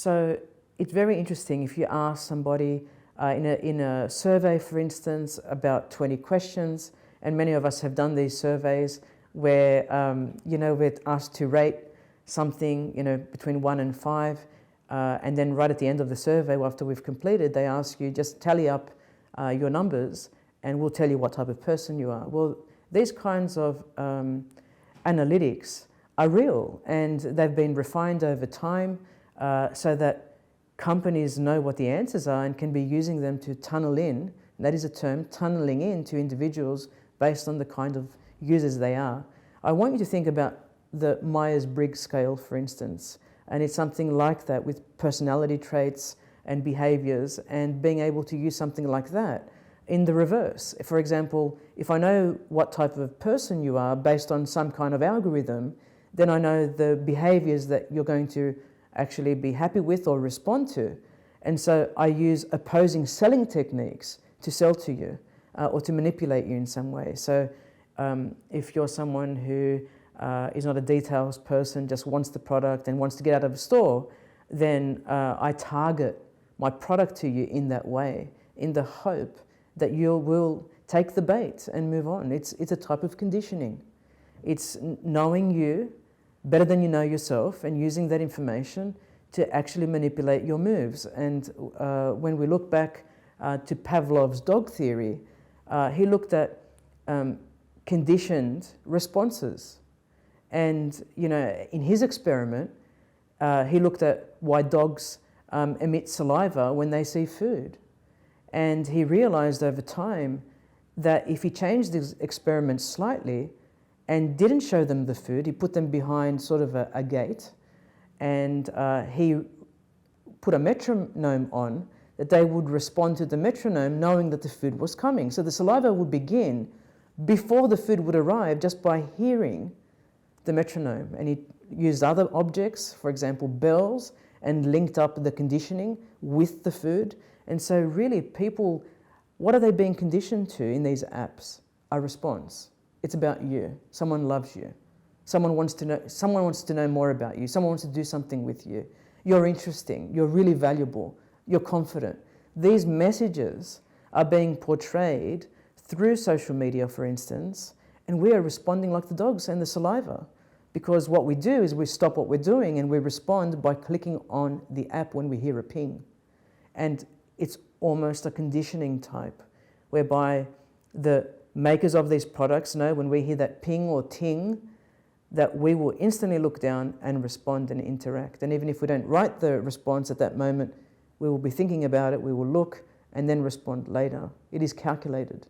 So it's very interesting if you ask somebody in a survey, for instance, about 20 questions, and many of us have done these surveys where, we're asked to rate something, between 1 and 5, and then right at the end of the survey, after we've completed, they ask you just tally up your numbers and we'll tell you what type of person you are. Well, these kinds of analytics are real, and they've been refined over time so that companies know what the answers are and can be using them to tunnel in, and that is a term, tunneling in to individuals based on the kind of users they are. I want you to think about the Myers-Briggs scale, for instance, and it's something like that with personality traits and behaviors, and being able to use something like that in the reverse. For example, if I know what type of person you are based on some kind of algorithm, then I know the behaviors that you're going to actually be happy with or respond to. And so I use opposing selling techniques to sell to you or to manipulate you in some way. So if you're someone who is not a details person, just wants the product and wants to get out of a store, then I target my product to you in that way, in the hope that you will take the bait and move on. It's a type of conditioning. It's knowing you better than you know yourself and using that information to actually manipulate your moves. And when we look back to Pavlov's dog theory, he looked at conditioned responses. And in his experiment, he looked at why dogs emit saliva when they see food. And he realized over time that if he changed his experiment slightly and didn't show them the food, he put them behind sort of a gate, and he put a metronome on, that they would respond to the metronome knowing that the food was coming. So the saliva would begin before the food would arrive just by hearing the metronome. And he used other objects, for example bells, and linked up the conditioning with the food. And so really people, what are they being conditioned to in these apps? A response. It's about you. Someone loves you. Someone wants to know more about you. Someone wants to do something with you. You're interesting. You're really valuable. You're confident. These messages are being portrayed through social media, for instance, and we are responding like the dogs and the saliva. Because what we do is we stop what we're doing and we respond by clicking on the app when we hear a ping. And it's almost a conditioning type, whereby the makers of these products know when we hear that ping or ting, that we will instantly look down and respond and interact. And even if we don't write the response at that moment, we will be thinking about it, we will look and then respond later. It is calculated.